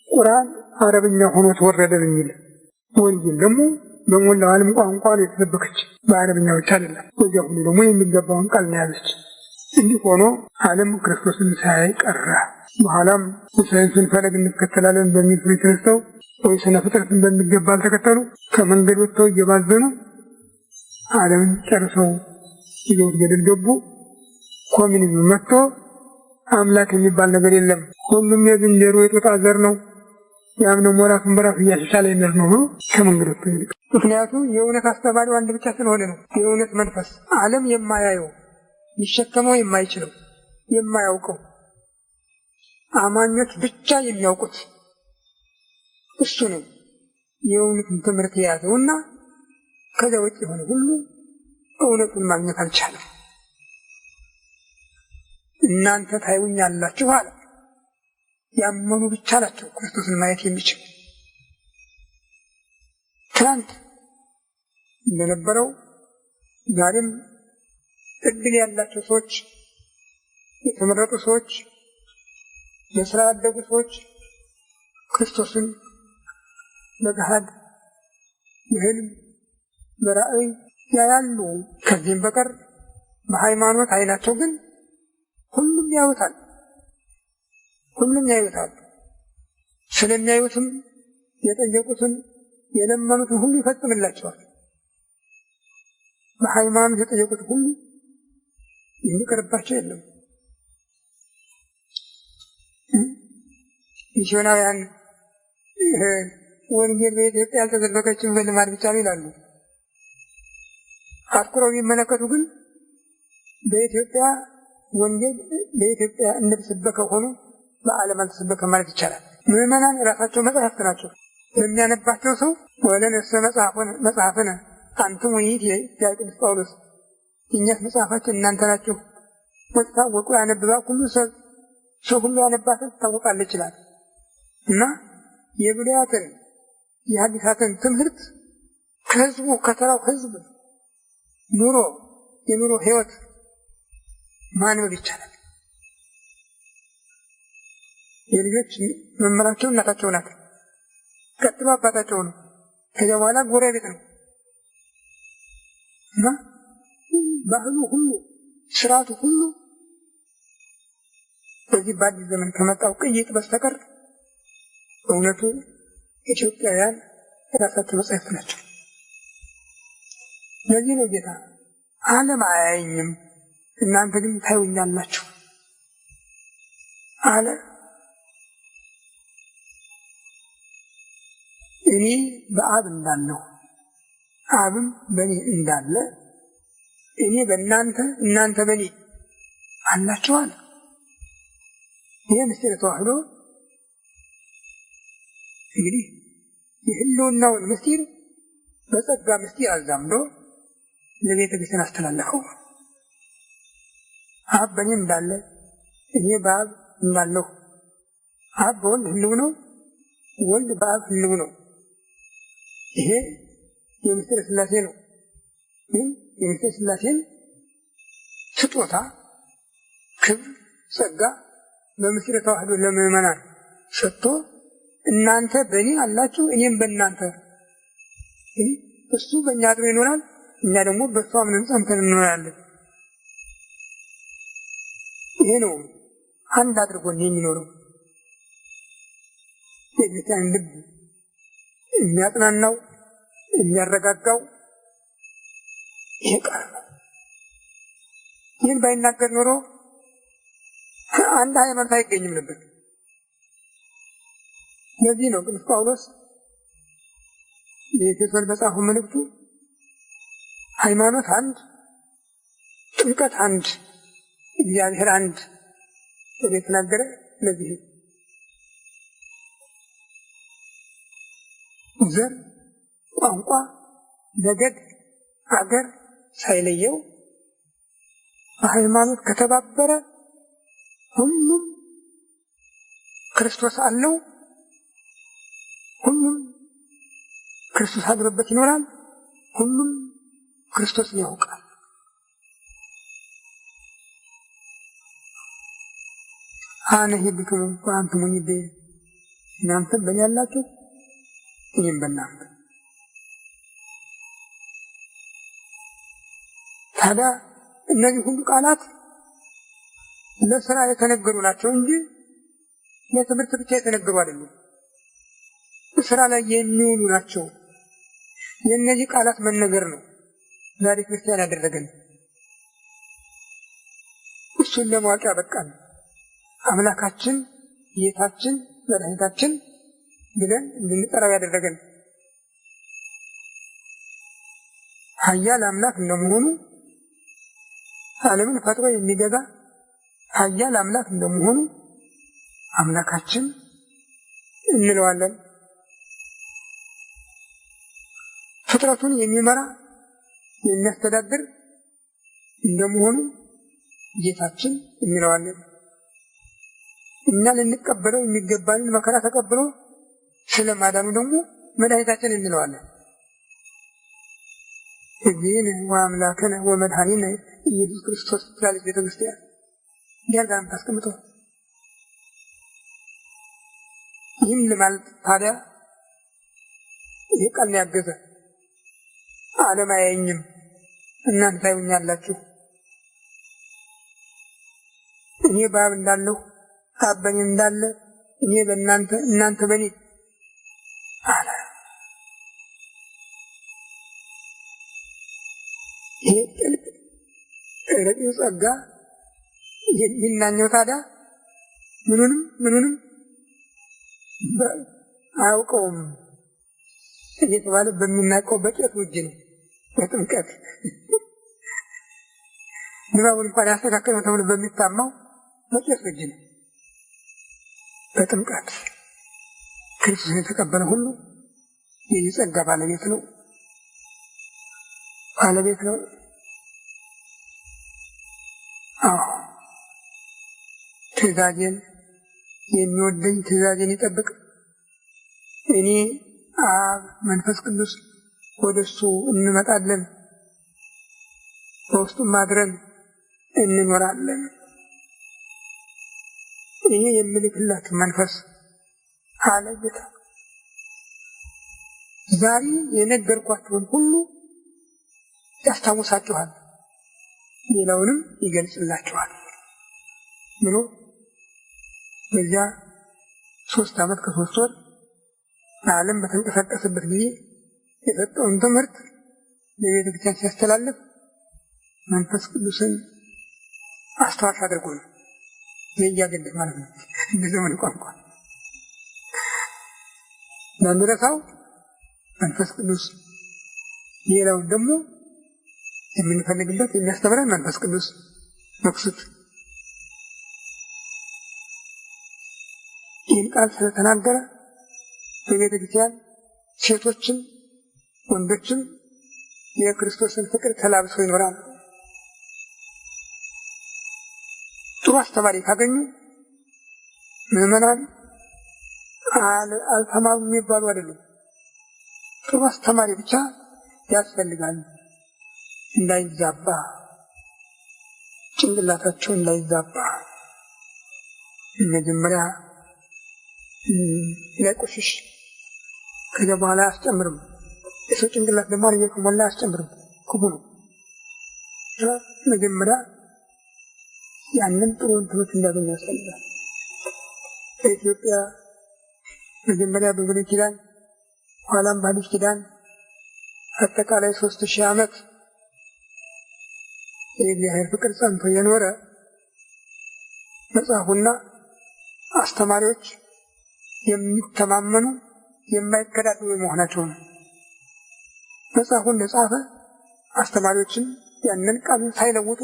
ቁርአን አረብኛ ሆኖ ተወረደ የሚል ወንጌል ደግሞ በሞላው ዓለም ቋንቋ ነው የተሰበከች፣ በአረብኛ ብቻ አይደለም። በዚያ ሁሉ ደግሞ የሚገባውን ቃል ነው ያዘች። እንዲህ ሆኖ ዓለም ክርስቶስን ሳያይ ቀረ። በኋላም የሳይንስን ፈለግ እንከተላለን በሚል ፍሬ ተነስተው ወይ ስነ ፍጥረትን በሚገባ አልተከተሉ፣ ከመንገድ ወጥተው እየባዘኑ ዓለምን ጨርሰው ይዘውት ገደል ገቡ። ኮሚኒዝም መጥቶ አምላክ የሚባል ነገር የለም፣ ሁሉም የዝንጀሮ የጦጣ ዘር ነው፣ ያም ደግሞ ራሱን በራሱ እያሻሻለ የሚል ነው ከመንገድ ወጥቶ ይልቅ። ምክንያቱም የእውነት አስተማሪው አንድ ብቻ ስለሆነ ነው። የእውነት መንፈስ ዓለም የማያየው ሊሸከመው የማይችለው የማያውቀው አማኞች ብቻ የሚያውቁት እሱ ነው የእውነትን ትምህርት የያዘውና ከዚያ ውጭ የሆነ ሁሉ እውነቱን ማግኘት አልቻለም። እናንተ ታዩኛላችሁ አለ። ያመኑ ብቻ ናቸው ክርስቶስን ማየት የሚችሉ። ትናንት እንደነበረው ዛሬም እድል ያላቸው ሰዎች፣ የተመረጡ ሰዎች፣ በስራ ያደጉ ሰዎች ክርስቶስን በገሃድ በህልም በራእይ ያያሉ። ከዚህም በቀር በሃይማኖት አይናቸው ግን ሁሉም ያዩታል፣ ሁሉም ያዩታል። ስለሚያዩትም የጠየቁትን የለመኑትን ሁሉ ይፈጽምላቸዋል። በሃይማኖት የጠየቁት ሁሉ የሚቀርባቸው የለም። ሚስዮናውያን ወንጌል በኢትዮጵያ ያልተሰበከችም በልማድ ብቻ ነው ይላሉ። አትኩረው ቢመለከቱ ግን በኢትዮጵያ ወንጌል በኢትዮጵያ እንደተሰበከ ሆኖ በዓለም አልተሰበከም ማለት ይቻላል። ምዕመናን የራሳቸው መጽሐፍት ናቸው። ለሚያነባቸው ሰው ወለነሰ መጽሐፍነ አንትሙ ይእቲ ያ ቅዱስ ጳውሎስ የእኛስ መጽሐፋችን እናንተ ናችሁ ወጣወቁ ያነብባ ሁሉ ሰው ሁሉ ያነባትን ታወቃለች ይችላል እና የብሉያትን የሐዲሳትን ትምህርት ከህዝቡ ከተራው ህዝብ የኑሮ ህይወት ማንበብ ይቻላል። የልጆች መምህራቸው እናታቸው ናት። ቀጥሎ አባታቸው ነው። ከዚያ በኋላ ጎረቤት ነው እና ባህሉ ሁሉ ስርዓቱ ሁሉ በዚህ በአዲስ ዘመን ከመጣው ቅይጥ በስተቀር በእውነቱ ኢትዮጵያውያን የራሳቸው መጻሕፍት ናቸው። ለዚህ ነው ጌታ ዓለም አያየኝም እናንተ ግን ታዩኛላችሁ አለ። እኔ በአብ እንዳለሁ አብም በእኔ እንዳለ እኔ በእናንተ እናንተ በእኔ አላችሁ አለ። ይህ ምስጢረ ተዋሕዶ እንግዲህ የህልውናውን ምስጢር በጸጋ ምስጢር አዛምዶ ለቤተ ክርስቲያን አስተላለፈው። አብ በእኔ እንዳለ እኔ በአብ እንዳለሁ፣ አብ በወልድ ህልው ነው፣ ወልድ በአብ ህልው ነው። ይሄ የምስጢረ ሥላሴ ነው። ግን የምስጢረ ሥላሴን ስጦታ ክብር፣ ጸጋ በምስጢረ ተዋሕዶ ለምዕመናን ሰጥቶ እናንተ በእኔ አላችሁ እኔም በእናንተ፣ እሱ በእኛ አድሮ ይኖራል፣ እኛ ደግሞ በእሱ አምነን ጸንተን እንኖራለን። ይሄ ነው አንድ አድርጎን የሚኖረው። የቤተክርስቲያን ልብ የሚያጽናናው የሚያረጋጋው ይሄ ቃል ነው። ይህን ባይናገር ኖሮ አንድ ሃይማኖት አይገኝም ነበር። ለዚህ ነው ቅዱስ ጳውሎስ በኤፌሶን በጻፈው መልእክቱ ሃይማኖት አንድ፣ ጥምቀት አንድ፣ እግዚአብሔር አንድ ብሎ የተናገረ ለዚህ ዘር፣ ቋንቋ፣ ነገድ፣ አገር ሳይለየው በሃይማኖት ከተባበረ ሁሉም ክርስቶስ አለው፣ ሁሉም ክርስቶስ አድሮበት ይኖራል፣ ሁሉም ክርስቶስን ያውቃል። አነ ሂብክሙ ወአንቱም በየ፣ እናንተ በእኔ ያላችሁ እኔም በእናንተ። ታዲያ እነዚህ ሁሉ ቃላት ለስራ የተነገሩ ናቸው እንጂ ለትምህርት ብቻ የተነገሩ አይደሉም። ስራ ላይ የሚውሉ ናቸው። የእነዚህ ቃላት መነገር ነው ዛሬ ክርስቲያን ያደረገን። እሱን ለማወቅ ያበቃን አምላካችን ጌታችን መድኃኒታችን ብለን እንድንጠራው ያደረገን ኃያል አምላክ እንደመሆኑ ዓለምን ፈጥሮ የሚገዛ ኃያል አምላክ እንደመሆኑ አምላካችን እንለዋለን። ፍጥረቱን የሚመራ የሚያስተዳድር እንደመሆኑ ጌታችን እንለዋለን። እኛ ልንቀበለው የሚገባንን መከራ ተቀብሎ ስለማዳኑ ደግሞ መድኃኒታችን እንለዋለን። እግዚእነ ወአምላክነ ወመድኃኒነ ኢየሱስ ክርስቶስ ትላለች ቤተ ክርስቲያን። ዲያጋም ታስቀምጠው። ይህን ለማለት ታዲያ ይሄ ቃል ያገዘ ዓለም አያየኝም እናንተ ታዩኛላችሁ፣ እኔ በአብ እንዳለሁ አብ በእኔ እንዳለ እኔ በእናንተ እናንተ በእኔ አለ። ይሄ ጥልቅ ረቂቅ ጸጋ የሚናኘው ታዲያ ምኑንም አያውቀውም እየተባለ በሚናቀው በቄሱ እጅ ነው። በጥምቀት ንባቡን እንኳን ያስተካከለው ተብሎ በሚታማው በቄሱ እጅ ነው። በጥምቀት ክርስቶስን የተቀበለ ሁሉ የዚህ ጸጋ ባለቤት ነው። ትእዛዜን የሚወደኝ ትእዛዜን ይጠብቅ። እኔ አብ መንፈስ ቅዱስ ወደ እሱ እንመጣለን፣ በውስጡም አድረን እንኖራለን። እኔ የምልክላችሁ መንፈስ አለ ጌታ ዛሬ የነገርኳችሁን ሁሉ ያስታውሳችኋል፣ ሌላውንም ይገልጽላችኋል ብሎ በዚያ 3 ዓመት ከ3 ወር ዓለም በተንቀሳቀሰበት ጊዜ የሰጠውን ትምህርት ለቤተ ክርስቲያን ሲያስተላልፍ መንፈስ ቅዱስን አስተዋሽ አድርጎ ነው የያገለጥ ማለት ነው። በዘመኑ ቋንቋ ለምረታው መንፈስ ቅዱስ፣ ሌላውን ደግሞ የምንፈልግበት የሚያስተምረን መንፈስ ቅዱስ መቅሱት ይህን ቃል ስለተናገረ በቤተ ክርስቲያን ሴቶችም ወንዶችም የክርስቶስን ፍቅር ተላብሰው ይኖራሉ። ጥሩ አስተማሪ ካገኙ ምዕመናን አልተማሩ የሚባሉ አይደሉም። ጥሩ አስተማሪ ብቻ ያስፈልጋል፣ እንዳይዛባ ጭንቅላታቸው እንዳይዛባ መጀመሪያ ላይቆሽሽ ከዚያ በኋላ አያስጨምርም። የሰው ጭንቅላት ደግሞ አልየ ከሞላ አያስጨምርም፣ ክፉ ነው። መጀመሪያ ያንን ጥሩን ትምህርት እንዲያገኙ ያስፈልጋል። በኢትዮጵያ መጀመሪያ በብሉይ ኪዳን ኋላም በሐዲስ ኪዳን አጠቃላይ 3000 ዓመት የእግዚአብሔር ፍቅር ጸንቶ የኖረ መጽሐፉና አስተማሪዎች የሚተማመኑ የማይከዳደሩ መሆናቸው ነው። መጽሐፉን ለጻፈ አስተማሪዎችን ያንን ቃሉን ሳይለውጡ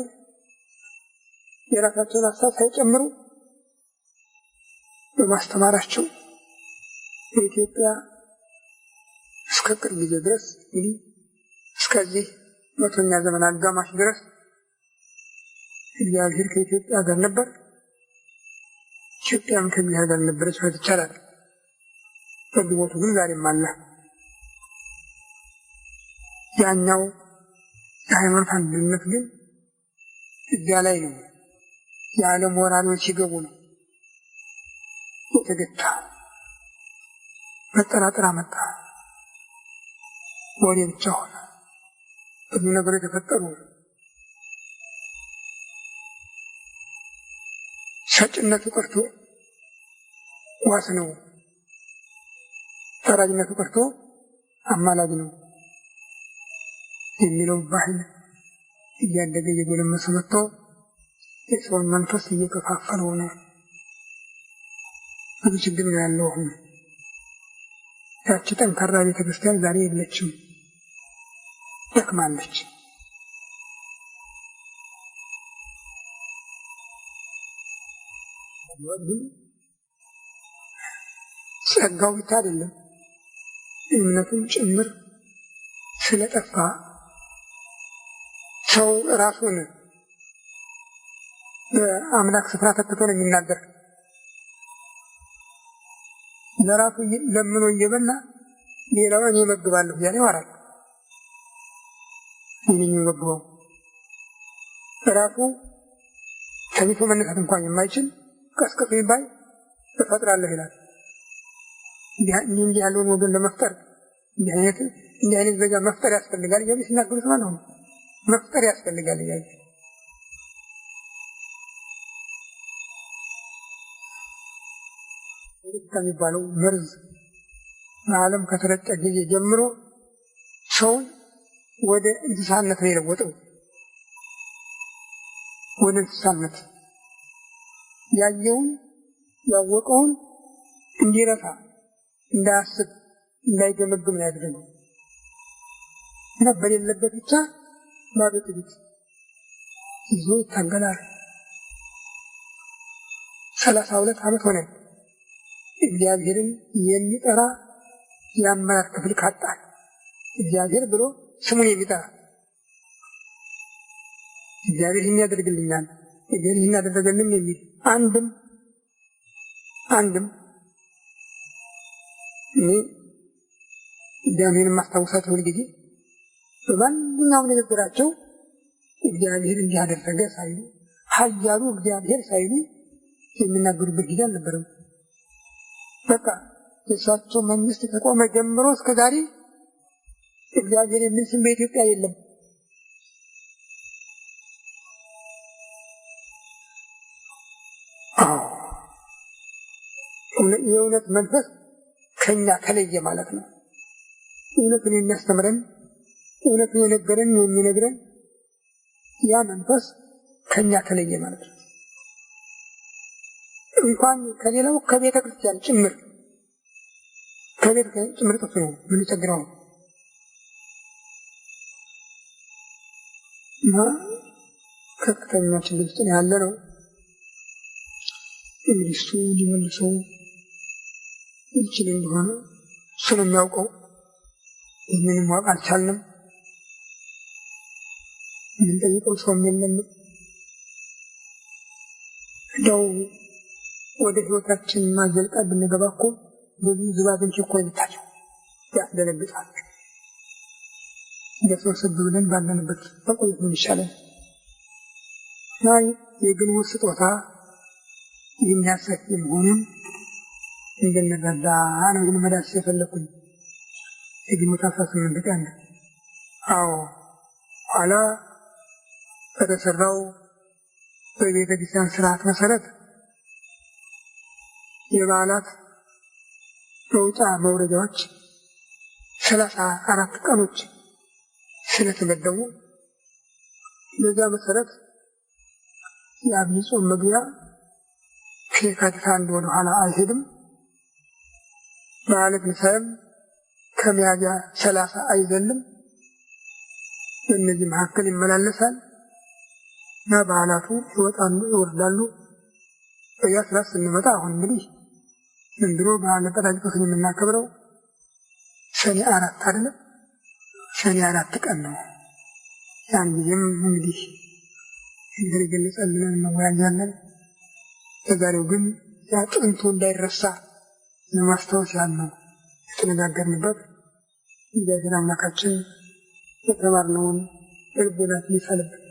የራሳቸውን ሀሳብ ሳይጨምሩ በማስተማራቸው በኢትዮጵያ እስከ ቅርብ ጊዜ ድረስ እንግዲህ እስከዚህ 100ኛ ዘመን አጋማሽ ድረስ እግዚአብሔር ከኢትዮጵያ ጋር ነበር፣ ኢትዮጵያም ከእግዚአብሔር ጋር ነበረች ማለት ይቻላል። በግቦቱ ግን ዛሬም አለ። ያኛው የሃይማኖት አንድነት ግን እዚያ ላይ ነው። የዓለም ወራሪዎች ሲገቡ ነው የተገታ። መጠራጠር አመጣ፣ ወሬ ብቻ ሆነ። ብዙ ነገሮች የተፈጠሩ፣ ሸጭነቱ ቀርቶ ዋስ ነው፣ ፈራጅነቱ ቀርቶ አማላጅ ነው የሚለው ባህል እያደገ እየጎለመሰ መጥቶ የሰውን መንፈስ እየከፋፈለው ነው። ብዙ ችግር ነው ያለው። አሁን ያቺ ጠንካራ ቤተክርስቲያን ዛሬ የለችም፣ ደክማለች። ጸጋው ብቻ አይደለም እምነቱም ጭምር ስለጠፋ ሰው ራሱን በአምላክ ስፍራ ተክቶ ነው የሚናገር። ለራሱ ለምኖ እየበላ ሌላውን እመግባለሁ እያለ ያወራል። ይህን የሚመግበው ራሱ ከቤቱ መነሳት እንኳን የማይችል ቀስቀስ ይባል እፈጥራለሁ ይላል። እንዲህ ያለውን ወገን ለመፍጠር እንዲህ አይነት ዜጋ መፍጠር ያስፈልጋል እያለ ሲናገሩት ማለት ነው። መፍጠር ያስፈልጋል እያለ ከሚባለው መርዝ በዓለም ከተረጨ ጊዜ ጀምሮ ሰውን ወደ እንስሳነት ነው የለወጠው። ወደ እንስሳነት ያየውን ያወቀውን እንዲረሳ፣ እንዳያስብ፣ እንዳይገመግም ነው ያደረገው እና በሌለበት ብቻ ባዶ ትዕቢት ይዞ ይታገላል። 32 ዓመት ሆነ እግዚአብሔርን የሚጠራ የአመራር ክፍል ካጣ፣ እግዚአብሔር ብሎ ስሙን የሚጠራ እግዚአብሔር ይህን ያደርግልኛል፣ ይህን ያደረገልን የሚል አንድም እኔ እግዚአብሔርን ማስታወሳት ሁልጊዜ በማንኛውም ንግግራቸው እግዚአብሔር እንዲህ ያደረገ ሳይሉ ኃያሉ እግዚአብሔር ሳይሉ የሚናገሩበት ጊዜ አልነበረም። በቃ የእሳቸው መንግስት ከቆመ ጀምሮ እስከ ዛሬ እግዚአብሔር የሚል ስም በኢትዮጵያ የለም። የእውነት መንፈስ ከኛ ተለየ ማለት ነው። እውነትን የሚያስተምረን እውነትን የነገረን የሚነግረን ያ መንፈስ ከኛ ተለየ ማለት ነው። እንኳን ከሌላው ከቤተ ክርስቲያን ጭምር ጥፍ ነው የምንቸግረው እና ከፍተኛ ችግር ውስጥ ያለ ነው። እንግዲህ እሱ ሊመልሰው ይችል እንደሆነ ስለሚያውቀው ይህንንም ማወቅ አልቻልንም። የምንጠይቀው ሰውም የለም። እንደው ወደ ህይወታችን ማዘልቃ ብንገባ እኮ ብዙ ዝባዝንች እኮ ይታቸው ያስደነግጣል። እንደሰብሰብ ብለን ባለንበት በቆየት ምን ይሻለን? የግንቦት ስጦታ የሚያሰፊ መሆኑን እንድንረዳ ነው መዳስ የፈለኩኝ። የግንቦት 18 ቀን ኋላ በተሰራው በቤተ ክርስቲያን ስርዓት መሰረት የበዓላት መውጫ መውረጃዎች 34 ቀኖች ስለተመደቡ በዛ መሰረት የአብይ ጾም መግቢያ ከየካቲት 1 ወደ ኋላ አይሄድም። በዓለ ትንሣኤም ከሚያዝያ 30 አይዘልም። በእነዚህ መካከል ይመላለሳል እና በዓላቱ ይወጣሉ ይወርዳሉ። በያ ስራት ስንመጣ አሁን እንግዲህ ዘንድሮ በዓለ ጰራቅሊጦስን የምናከብረው ሰኔ 4 አይደለም፣ ሰኔ 4 ቀን ነው። ያን ጊዜም እንግዲህ እንደገለጸልን እንወያያለን። ለዛሬው ግን ያ ጥንቱ እንዳይረሳ ለማስታወስ ያለው የተነጋገርንበት እግዚአብሔር አምላካችን የተማርነውን ልቦናችን ይሳልብን።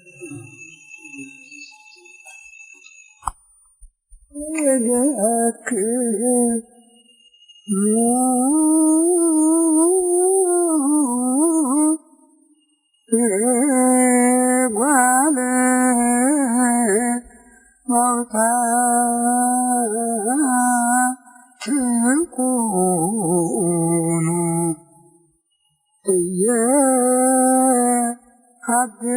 ጓለ ማውታ ትኩኑ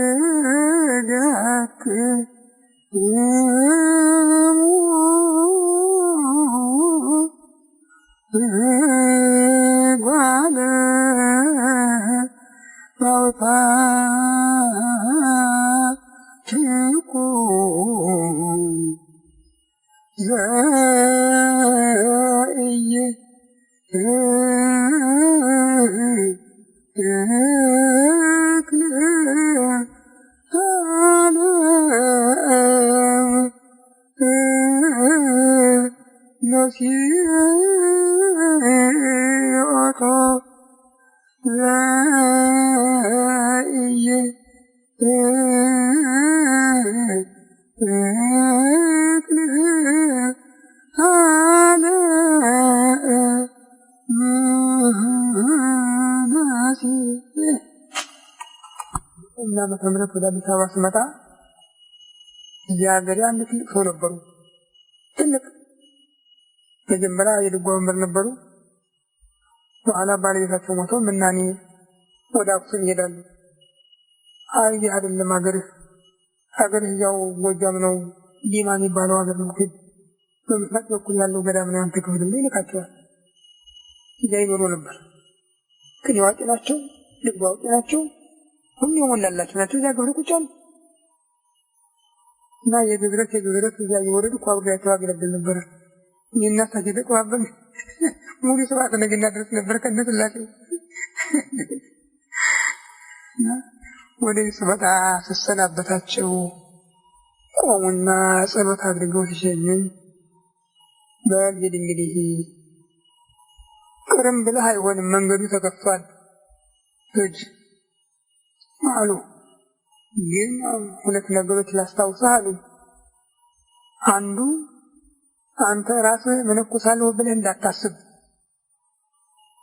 እየአድገክ ጓለ ማውታ ትኩኑ ዘእየ ነሲኦቶ ዘእየ እና በተምረት ወደ አዲስ አበባ ስመጣ እዚያ ሀገር አንድ ትልቅ ሰው ነበሩ። ትልቅ መጀመሪያ የድጓ መምህር ነበሩ። በኋላ ባለቤታቸው ሞተው ምናኔ ወደ አክሱም ይሄዳሉ። አይ አይደለም ሀገርህ እዚያው ጎጃም ነው፣ ዲማ የሚባለው ሀገር ነው። በምስራቅ በኩል ያለው ገዳም ነው አንተ ክፍል ላይ ይልካቸዋል። እዚያ ይኖሩ ነበር። ግን አዋቂ ናቸው፣ ድጓ አዋቂ ናቸው፣ ሁሉ የሞላላቸው ናቸው። እዚያ ገብረ ቁጭ አሉ እና የግዝረት እዚያ እየወረዱ እኮ አብሬያቸው አገለግል ነበረ። የእናታቸው ተቀባበል ሙሉ ሰባት ነገና ድረስ ነበር ከነስላሴ ወደ ስመጣ ስሰናበታቸው ቆሙና ጸሎት አድርገው ሲሸኙኝ በል ሂድ እንግዲህ ቅርም ብለህ አይሆንም መንገዱ ተከፍቷል ሂድ አሉ። ግን ሁለት ነገሮች ላስታውስህ አሉ። አንዱ አንተ ራስህ መነኮሳለሁ ብለህ እንዳታስብ፣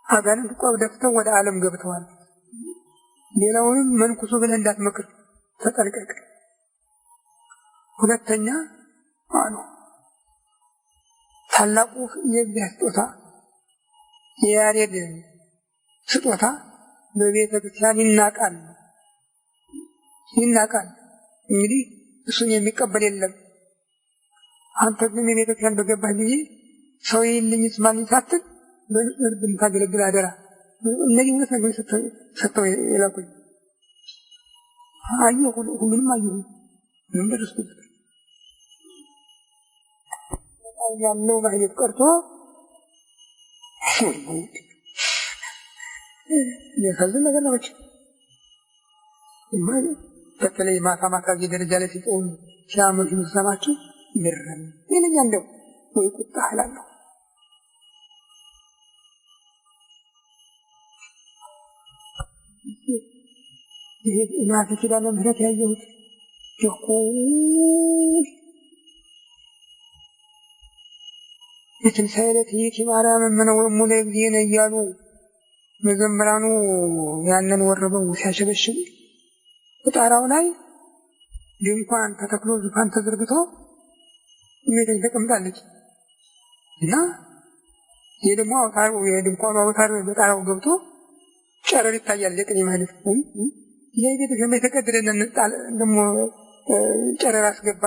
አጋንንት ቆብ ደፍተው ወደ ዓለም ገብተዋል። ሌላውንም መንኩሱ ብለህ እንዳትመክር ተጠንቀቅ። ሁለተኛ አሉ ታላቁ የእግዚአብሔር ስጦታ የያሬድ ስጦታ በቤተ ክርስቲያን ይናቃል። እንግዲህ እሱን የሚቀበል የለም። አንተ ግን የቤተ ክርስቲያን በገባህ ጊዜ ሰው ይልኝ ስማልኝ ሳትል በንጽህ ታገለግል አደራ። እነዚህ ሁለት ነገሮች ሰጥተው የላኩኝ አየሁ። ሁሉንም አየሁ። ምንም ደረስኩበት ያለው ማህሌት ቀርቶ የሚያሳዝን ነገር ነው። በተለይ ማታ ማታ እዚህ ደረጃ ላይ ሲቆሙ ሲያመሹ ሰማችሁ ይረም ይለኛ እንደው ወይ ቁጣ እላለሁ። ይሄ እናቴ ኪዳነ ምሕረት ያየሁት ጆኮ የትንሣኤ ዕለት ይእቲ ማርያም እምነ ወእሙነ እግዚእነ እያሉ መዘምራኑ ያንን ወርበው ሲያሸበሽቡ በጣራው ላይ ድንኳን ተተክሎ ዙፋን ተዘርግቶ እመቤቴ ተቀምጣለች እና ይህ ደግሞ አውታሩ የድንኳኑ አውታር በጣራው ገብቶ ጨረር ይታያል። የቅኔ ማለት ይህ ቤተክርስቲያን የተቀደደን ደግሞ ጨረር አስገባ።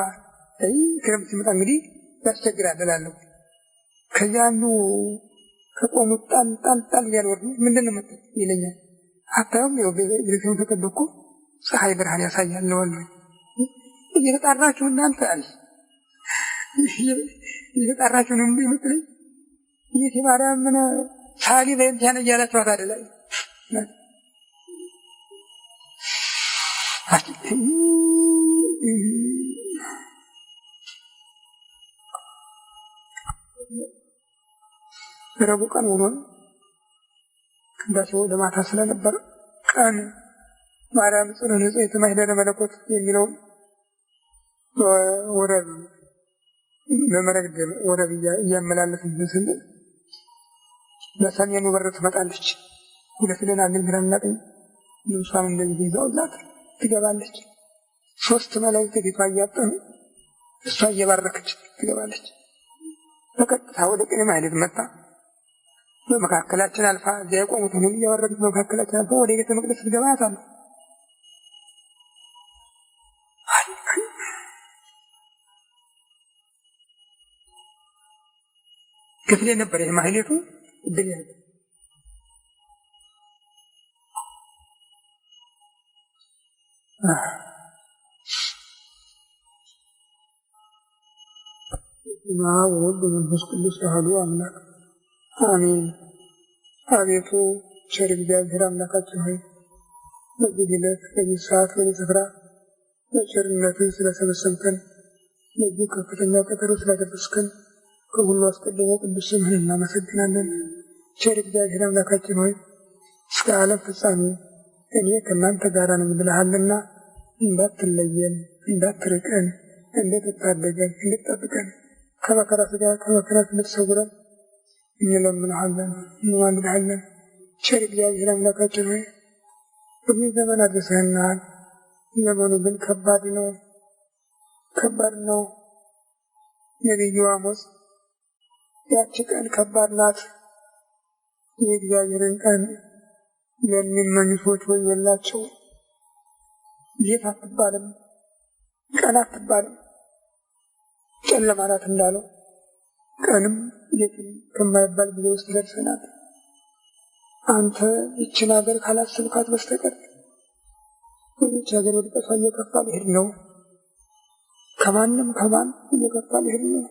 ክረምት ሲመጣ እንግዲህ ያስቸግራል እላለሁ። ከዚያ አንዱ ከቆሙት ጣል ያልወርዱ ምንድን ነው መጥተው ይለኛል። አታዩም? ቤተክርስቲያኑ ተጠበቁ ፀሐይ ብርሃን ያሳያል ነው አለ። እየተጣራችሁ እናንተ አለ እየተጣራችሁ ነው የምትለኝ ይእቲ ማርያም ምን ሳሊ በእንቲአነ እያላችኋት አይደለ? ረቡዕ ቀን ውሎ ቅዳሴው ለማታ ስለነበረ ቀን ማርያም ጽኑዕ ንጽሕት ማኅደረ መለኮት የሚለው ወረብ በመረግድ ወረብ እያመላለስን ስንል በሰሜኑ በር ትመጣለች። ሁለት ደናግል ግራና ቀኝ ልብሷን እንደዚህ ይዘውላት ትገባለች። 3 መላእክት ፊቷ እያጠኑ እሷ እየባረከች ትገባለች። በቀጥታ ወደ ቅኔ ማኅሌት መጣ። በመካከላችን አልፋ እዚያ የቆሙትን ሁሉ እያባረከች በመካከላችን አልፋ ወደ ቤተ መቅደስ ትገባ ያታሉ። ክፍሌ ነበር የማኅሌቱ እድል ያለ ወወልድ ወመንፈስ ቅዱስ አሐዱ አምላክ አሜን። አቤቱ ቸር እግዚአብሔር አምላካችን ሆይ በዚህ ዕለት በዚህ ሰዓት በዚህ ስፍራ በቸርነትህ ስለሰበሰብከን በዚህ ከፍተኛ ቀጠሮ ስላደረስከን ከሁሉ አስቀድሞ ቅዱስ ስምህን እናመሰግናለን። ቸር እግዚአብሔር አምላካችን ሆይ እስከ ዓለም ፍጻሜ እኔ ከእናንተ ጋር ነኝ ብለሃልና እንዳትለየን፣ እንዳትርቀን፣ እንድትታደገን፣ እንድትጠብቀን ከመከራ ሥጋ ከመከራ እንድትሰውረን እንለምንሃለን፣ እንማልድሃለን። ቸር እግዚአብሔር አምላካችን ሆይ በዚህ ዘመን አድርሰህናል። ዘመኑ ግን ከባድ ነው። ነቢዩ አሞጽ ያቺ ቀን ከባድ ናት፣ የእግዚአብሔርን ቀን ለሚመኙ ሰዎች ወዮላቸው። ሌት አትባልም፣ ቀን አትባልም፣ ጨለማ ናት እንዳለው ቀንም ሌትም ከማይባል ጊዜ ውስጥ ደርሰናል። አንተ ይችን ሀገር ካላሰብካት በስተቀር ወደች ሀገር ወደ ጠፋ እየከፋ ሊሄድ ነው። ከማንም ከማን እየከፋ ሊሄድ ነው።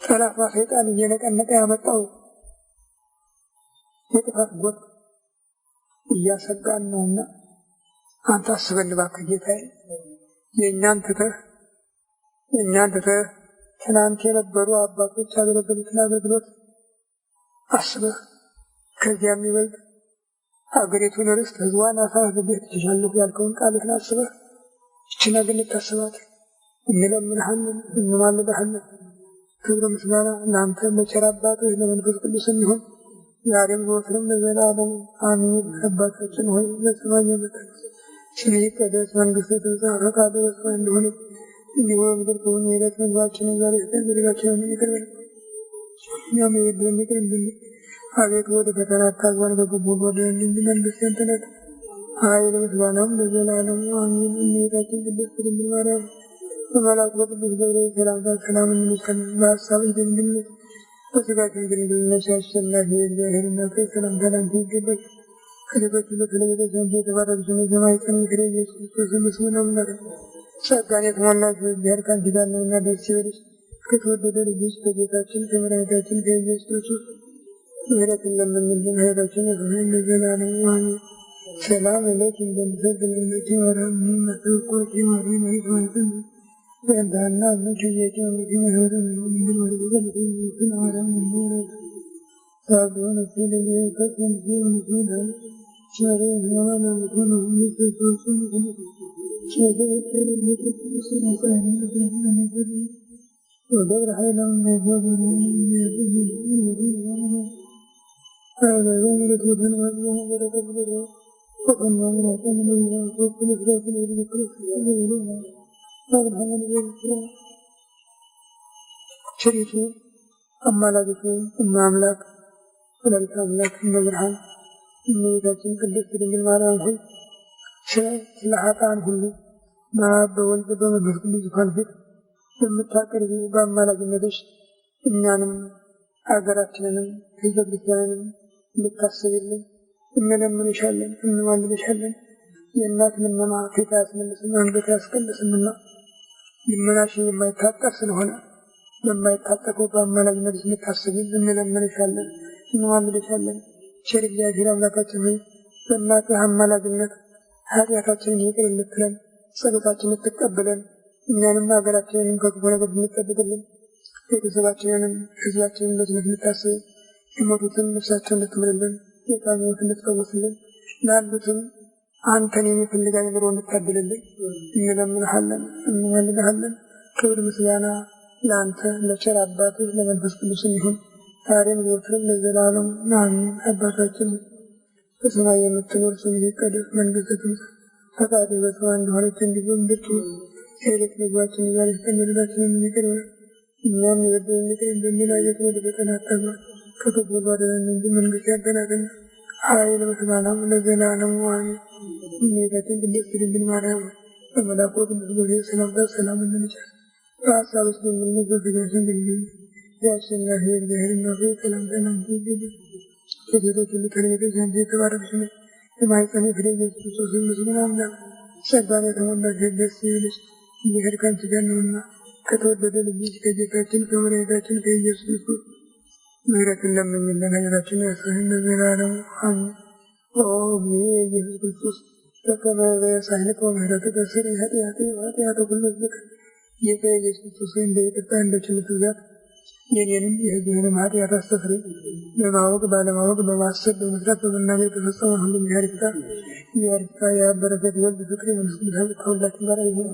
ጠላቷ ሰይጣን እየነቀነቀ ያመጣው የጥፋት ጎት እያሰጋን ነውና አንተ አስበን እባክህ ጌታዬ። የእኛን ትተህ ትናንት የነበሩ አባቶች ያገለገሉትን አገልግሎት አስበህ ከዚያ የሚበልጥ አገሪቱን ርስት ሕዝቧን አሳልፈህ ትችላለህ ያልከውን ቃልህን አስበህ ይህችን አገር ልታስባት እንለምንሃለን፣ እንማልድሃለን። ክብር ምስጋና ለአንተ ለቸር አባትህ ለመንፈስ ቅዱስ የሚሆን ዛሬም ዘወትርም ለዘላለሙ አሜን። አባታችን ሆይ በሰማይ የምትኖር ስምህ ይቀደስ፣ መንግሥትህ ትምጣ፣ ፈቃድህ በሰማይ እንደሆነች እንዲሁ በምድር ትሁን። የዕለት ምግባችንን ዛሬ ስጠን፣ በደላችንን ይቅር በለን እኛም የበደሉንን ይቅር እንደምንል። አቤቱ ወደ ፈተና አታግባን፣ ከክፉ ሁሉ አድነን እንጂ መንግሥት ያንተ ናት፣ ኃይል ምስጋናም ለዘላለሙ አሜን። እመቤታችን ቅድስት ድንግል ማርያም በመልአኩ በቅዱስ ገብርኤል ሰላምታ ሰላም እንልሻለን። በሐሳብሽ ድንግል ነሽ፣ በሥጋሽም ድንግል ነሽ። አሸናፊ የእግዚአብሔር እናት ሆይ ሰላምታ ላንቺ ይገባል። ከሴቶች ሁሉ ተለይተሽ አንቺ የተባረክሽ ነሽ፣ የማኅፀንሽ ፍሬ ኢየሱስ ክርስቶስ ምስጉን አምላክ ጸጋን የተሞላሽ እግዚአብሔር ከአንቺ ጋር ነውና ደስ ይበልሽ። ከተወደደ ልጅሽ ከጌታችን ከመድኃኒታችን ከኢየሱስ ክርስቶስ ምሕረትን ለምኝልን፣ ኃጢአታችንን ያስተሰርይልን ለዘላለሙ አሜን። ሰላም ለኪ እንደምሰጥ ለምለኪ ማርያም መተቆቂ ማርያም አይተዋይተን በእንዳና ምቹ የጨምቂ መህረትን ድንግል ማርያም ለተመሰለ ማርያም እንደሆነ ሳቢሆን ሲለየ ከሰን ሲሆን ሲሆን ቸሬ ህማና ምኮነ የሚሰጠው ምኮነ ቸሬ ተረ ለተሰጠ ማሳኒ ለተሰጠ ወደብረ ኃይላም ነገበሩ ቸሪቱ አማላጅቱ አምላክ ወላዲተ አምላክ እመብርሃን እመቤታችን ቅድስት ድንግል ማርያም ሆይ ስለ ኃጥአን ሁሉ በአብ በወልድ በመንፈስ ቅዱስ ዙፋን ፊት በምታቀርቢው በአማላጅነትሽ እኛንም አገራችንንም ሕዝበ ክርስቲያንንም እንድታስቢልን እንለምንሻለን፣ እንማልድሻለን። የእናት ልመና ፊት አያስመልስም አንገት አያስቀልስምና ልመናሽ የማይታጠፍ ስለሆነ በማይታጠፈው በአማላጅነትሽ እንድታስቢልን እንለምንሻለን፣ እንማልድሻለን። ቸር እግዚአብሔር አምላካችን ሆይ በእናትህ አማላጅነት ኃጢአታችንን ይቅር እንድትለን ጸሎታችንን እንድትቀበለን እኛንም ሀገራችንንም ከክፉ ነገር እንድትጠብቅልን ቤተሰባችንንም ሕዝባችንን በጽናት እንድታስብ የሞቱትን ነፍሳቸውን እንድትምርልን የታመሙትን እንድትፈውስልን ላሉትም አንተን የሚፈልግ አእምሮ እንድታድልልን እንለምንሃለን፣ እንማልድሃለን። ክብር ምስጋና ለአንተ ለቸር አባትህ ለመንፈስ ቅዱስም ይሁን ዛሬም ዘወትርም ለዘላለሙ አሜን። አባታችን በሰማይ የምትኖር ስምህ ይቀደስ፣ መንግሥትህ ትምጣ፣ ፈቃድህ በሰማይ እንደሆነች እንዲሁ በምድር ትሁን። የዕለት ምግባችንን ዛሬ ስጠን፣ በደላችንን ይቅር በለን እኛም የበደሉንን ይቅር እንደምንል። አቤቱ ወደ ፈተና አታግባን፣ ከክፉ ሁሉ አድነን እንጂ መንግሥት ያንተ ናትና ኃይል ምስጋናም ለዘላለሙ አሜን። እመቤታችን ቅድስት ድንግል ማርያም በመልአኩ ቅዱስ ገብርኤል ሰላምታ ሰላም እንልሻለን። በሐሳብሽ ድንግል ነሽ፣ በሥጋሽም ድንግል ነሽ። የአሸናፊ የእግዚአብሔር እናት ሆይ ሰላምታ ላንቺ ይገባል። ከሴቶች ሁሉ ተለይተሽ አንቺ የተባረክሽ ነሽ፣ የማኅፀንሽ ፍሬ ኢየሱስ ክርስቶስ ምስጉን አምላክ ጸጋን የተሞላሽ ደስ ይበልሽ፣ እግዚአብሔር ከአንቺ ጋር ነውና ከተወደደ ልጅሽ ከጌታችን ከመድኃኒታችን ከኢየሱስ ክርስቶስ ምሕረትን ለምኝልን፣ ኃጢአታችንን ያስተሰርይልን ለዘላለሙ አሜን። ኦ እግዚእ ኢየሱስ ክርስቶስ በከመ በሳህልከ ወምሕረትከ ሥረይ ኃጢአተ ኩሉ ሕዝብከ። ጌታ ኢየሱስ ክርስቶስ እንደ ይቅርታህ እንደ ቸርነትህ ብዛት የኔንም የሕዝብህንም ኃጢአት አስተስርይ። በማወቅ ባለማወቅ በማሰብ በመስራት በመናገር የተፈጸመውን ሁሉ እግዚአብሔር ይፍታ። የአብ በረከት የወልድ ፍቅር የመንፈስ ቅዱስ ኅብረት ከሁላችን ጋር ይሁን።